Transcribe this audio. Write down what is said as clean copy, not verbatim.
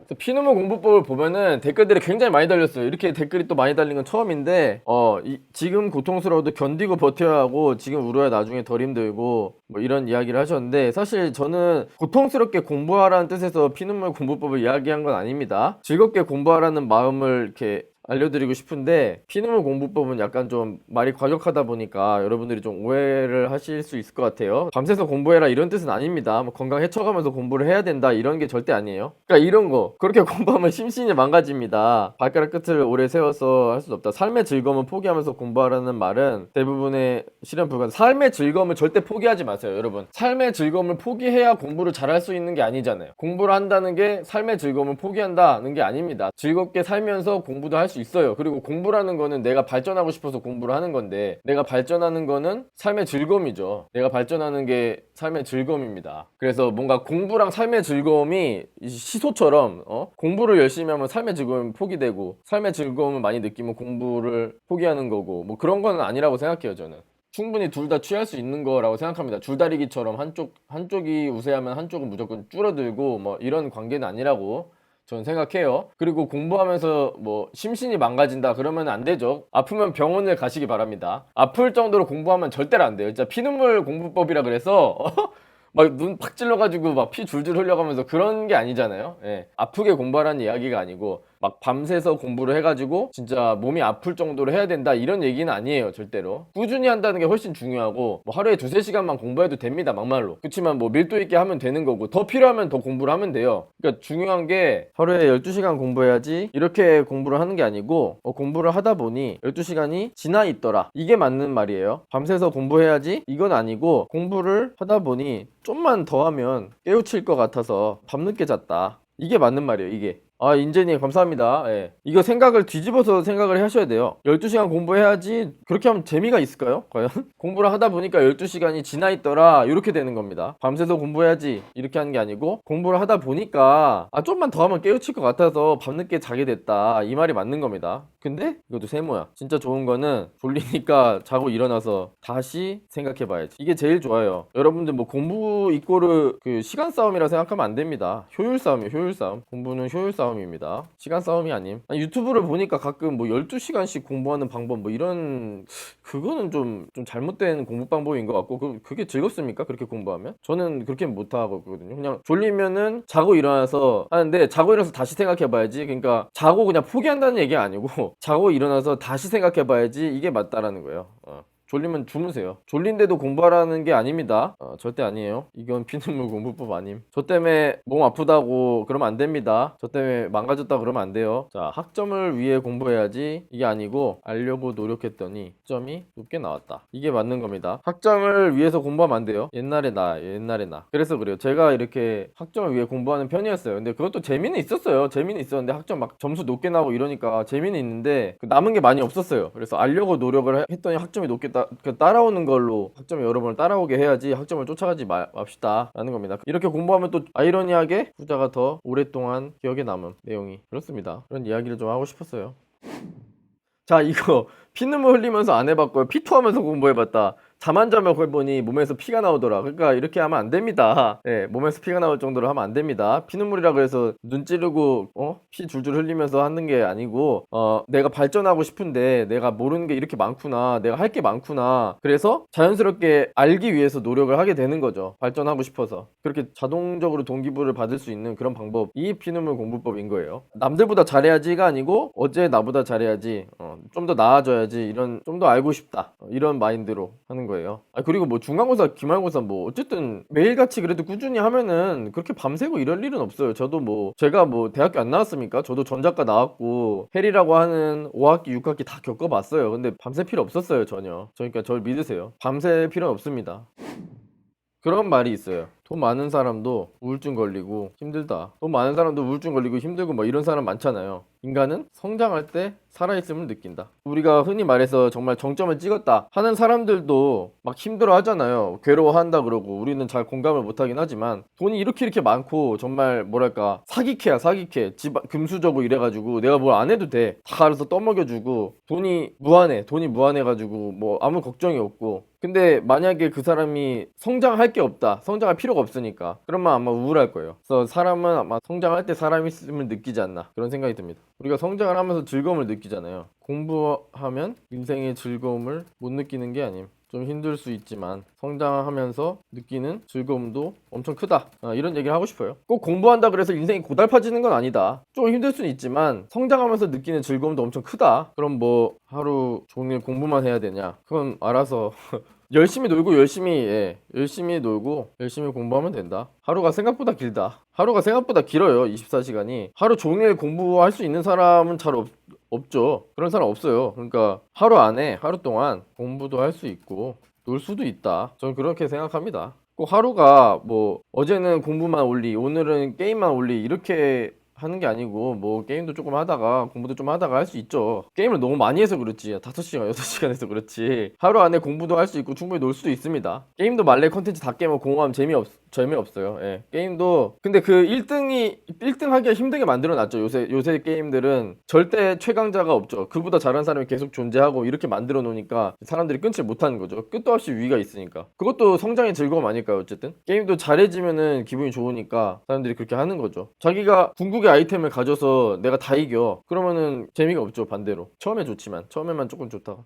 그래서 피눈물 공부법을 보면은 댓글들이 굉장히 많이 달렸어요. 이렇게 댓글이 또 많이 달린 건 처음인데 지금 고통스러워도 견디고 버텨야 하고 지금 울어야 나중에 덜 힘들고 뭐 이런 이야기를 하셨는데, 사실 저는 고통스럽게 공부하라는 뜻에서 피눈물 공부법을 이야기한 건 아닙니다. 즐겁게 공부하라는 마음을 이렇게 알려드리고 싶은데, 피눈물 공부법은 약간 좀 말이 과격하다 보니까 여러분들이 좀 오해를 하실 수 있을 것 같아요. 밤새서 공부해라 이런 뜻은 아닙니다. 뭐 건강 해쳐가면서 공부를 해야 된다 이런 게 절대 아니에요. 그러니까 이런 거 그렇게 공부하면 심신이 망가집니다. 발가락 끝을 오래 세워서 할 수 없다. 삶의 즐거움을 포기하면서 공부하라는 말은 대부분의 실현 불가. 삶의 즐거움을 절대 포기하지 마세요, 여러분. 삶의 즐거움을 포기해야 공부를 잘할 수 있는 게 아니잖아요. 공부를 한다는 게 삶의 즐거움을 포기한다는 게 아닙니다. 즐겁게 살면서 공부도 할 수 있어요. 그리고 공부라는 거는 내가 발전하고 싶어서 공부를 하는 건데, 내가 발전하는 거는 삶의 즐거움이죠. 내가 발전하는 게 삶의 즐거움입니다. 그래서 뭔가 공부랑 삶의 즐거움이 시소처럼 공부를 열심히 하면 삶의 즐거움이 포기되고, 삶의 즐거움을 많이 느끼면 공부를 포기하는 거고, 뭐 그런 건 아니라고 생각해요, 저는. 충분히 둘 다 취할 수 있는 거라고 생각합니다. 줄다리기처럼 한쪽이 우세하면 한쪽은 무조건 줄어들고 뭐 이런 관계는 아니라고 저는 생각해요. 그리고 공부하면서 뭐 심신이 망가진다 그러면 안 되죠. 아프면 병원을 가시기 바랍니다. 아플 정도로 공부하면 절대로 안 돼요. 진짜 피눈물 공부법이라 그래서 막 눈 팍 찔러가지고 막 피 줄줄 흘려가면서 그런 게 아니잖아요. 예. 아프게 공부하라는 이야기가 아니고 막 밤새서 공부를 해가지고 진짜 몸이 아플 정도로 해야 된다 이런 얘기는 아니에요, 절대로. 꾸준히 한다는 게 훨씬 중요하고, 뭐 하루에 두세 시간만 공부해도 됩니다, 막말로. 그렇지만 뭐 밀도 있게 하면 되는 거고, 더 필요하면 더 공부를 하면 돼요. 그러니까 중요한 게 하루에 12시간 공부해야지 이렇게 공부를 하는 게 아니고, 공부를 하다 보니 12시간이 지나 있더라, 이게 맞는 말이에요. 밤새서 공부해야지 이건 아니고, 공부를 하다 보니 좀만 더 하면 깨우칠 것 같아서 밤늦게 잤다, 이게 맞는 말이에요, 이게. 인재님 감사합니다. 예. 이거 생각을 뒤집어서 생각을 하셔야 돼요. 12시간 공부해야지, 그렇게 하면 재미가 있을까요? 과연? 공부를 하다 보니까 12시간이 지나 있더라, 이렇게 되는 겁니다. 밤새서 공부해야지 이렇게 하는 게 아니고, 공부를 하다 보니까 좀만 더 하면 깨우칠 것 같아서 밤늦게 자게 됐다, 이 말이 맞는 겁니다. 근데 이것도 세모야. 진짜 좋은 거는 졸리니까 자고 일어나서 다시 생각해 봐야지, 이게 제일 좋아요. 여러분들 뭐 공부 이꼬르 그 시간 싸움이라 생각하면 안 됩니다. 효율 싸움이에요, 효율 싸움. 공부는 효율 싸움입니다. 시간 싸움이 아님. 유튜브를 보니까 가끔 뭐 12시간씩 공부하는 방법 뭐 이런, 그거는 좀 잘못된 공부 방법인 것 같고, 그게 즐겁습니까? 그렇게 공부하면? 저는 그렇게 못 하거든요. 그냥 졸리면은 자고 일어나서 하는데, 자고 일어나서 다시 생각해 봐야지. 그러니까 자고 그냥 포기한다는 얘기가 아니고 자고 일어나서 다시 생각해 봐야지, 이게 맞다라는 거예요. 졸리면 주무세요. 졸린데도 공부하라는 게 아닙니다. 절대 아니에요. 이건 피눈물 공부법 아님. 저 때문에 몸 아프다고 그러면 안 됩니다. 저 때문에 망가졌다 그러면 안 돼요. 자, 학점을 위해 공부해야지, 이게 아니고 알려고 노력했더니 학점이 높게 나왔다, 이게 맞는 겁니다. 학점을 위해서 공부하면 안 돼요. 옛날에 나 그래서 그래요. 제가 이렇게 학점을 위해 공부하는 편이었어요. 근데 그것도 재미는 있었어요. 재미는 있었는데 학점 막 점수 높게 나오고 이러니까 재미는 있는데 남은 게 많이 없었어요. 그래서 알려고 노력을 했더니 학점이 높게 따라오는 걸로, 학점이 여러분을 따라오게 해야지 학점을 쫓아가지 맙시다 라는 겁니다. 이렇게 공부하면 또 아이러니하게 후자가 더 오랫동안 기억에 남은 내용이, 그렇습니다. 그런 이야기를 좀 하고 싶었어요. 자, 이거 피눈물 흘리면서 안 해봤고요. 피토하면서 공부해봤다. 잠 안 자면 해보니 몸에서 피가 나오더라. 그러니까 이렇게 하면 안 됩니다. 네, 몸에서 피가 나올 정도로 하면 안 됩니다. 피눈물이라 그래서 눈 찌르고 피 줄줄 흘리면서 하는 게 아니고, 내가 발전하고 싶은데 내가 모르는 게 이렇게 많구나, 내가 할 게 많구나, 그래서 자연스럽게 알기 위해서 노력을 하게 되는 거죠. 발전하고 싶어서. 그렇게 자동적으로 동기부여를 받을 수 있는 그런 방법이 피눈물 공부법인 거예요. 남들보다 잘해야지가 아니고 어제 나보다 잘해야지, 좀 더 나아져야지, 이런, 좀 더 알고 싶다, 이런 마인드로 하는 거예요. 그리고 뭐 중간고사, 기말고사 뭐 어쨌든 매일같이 그래도 꾸준히 하면은 그렇게 밤새고 이럴 일은 없어요. 저도 뭐, 제가 뭐 대학교 안 나왔습니까? 저도 전작가 나왔고 헬이라고 하는 5학기 6학기 다 겪어봤어요. 근데 밤새 필요 없었어요, 전혀. 그러니까 저를 믿으세요. 밤새 필요는 없습니다. 그런 말이 있어요. 돈 많은 사람도 우울증 걸리고 힘들다. 돈 많은 사람도 우울증 걸리고 힘들고 뭐 이런 사람 많잖아요. 인간은 성장할 때 살아있음을 느낀다. 우리가 흔히 말해서 정말 정점을 찍었다 하는 사람들도 막 힘들어 하잖아요. 괴로워한다 그러고, 우리는 잘 공감을 못하긴 하지만 돈이 이렇게 많고 정말 뭐랄까 사기캐야, 사기캐. 금수저고 이래가지고 내가 뭘 안 해도 돼, 다 알아서 떠먹여주고, 돈이 무한해가지고 뭐 아무 걱정이 없고. 근데 만약에 그 사람이 성장할 게 없다, 성장할 필요가 필요가 없으니까. 그러면 아마 우울할 거예요. 그래서 사람은 아마 성장할 때 사람이 있음을 느끼지 않나 그런 생각이 듭니다. 우리가 성장을 하면서 즐거움을 느끼잖아요. 공부하면 인생의 즐거움을 못 느끼는 게 아님. 좀 힘들 수 있지만 성장하면서 느끼는 즐거움도 엄청 크다. 이런 얘기를 하고 싶어요. 꼭 공부한다 그래서 인생이 고달파지는 건 아니다. 좀 힘들 수는 있지만 성장하면서 느끼는 즐거움도 엄청 크다. 그럼 뭐 하루 종일 공부만 해야 되냐? 그건 알아서 열심히 놀고 열심히 놀고 열심히 공부하면 된다. 하루가 생각보다 길다. 하루가 생각보다 길어요. 24시간이. 하루 종일 공부할 수 있는 사람은 잘 없죠. 그런 사람 없어요. 그러니까 하루 안에 하루 동안 공부도 할 수 있고 놀 수도 있다. 저는 그렇게 생각합니다. 꼭 하루가 뭐 어제는 공부만 올리, 오늘은 게임만 올리 이렇게 하는 게 아니고 뭐 게임도 조금 하다가 공부도 좀 하다가 할 수 있죠. 게임을 너무 많이 해서 그렇지 5시간 6시간 해서 그렇지 하루 안에 공부도 할 수 있고 충분히 놀 수도 있습니다. 게임도 말레 컨텐츠 다 깨면 공허하면 재미없어요. 예. 게임도 근데 그 1등 하기가 힘들게 만들어 놨죠. 요새 게임들은 절대 최강자가 없죠. 그보다 잘하는 사람이 계속 존재하고 이렇게 만들어 놓으니까 사람들이 끊지 못하는 거죠. 끝도 없이 위가 있으니까. 그것도 성장의 즐거움 아닐까요? 어쨌든 게임도 잘해지면은 기분이 좋으니까 사람들이 그렇게 하는 거죠. 자기가 궁극의 아이템을 가져서 내가 다 이겨 그러면은 재미가 없죠. 반대로 처음에 좋지만 처음에만 조금 좋다가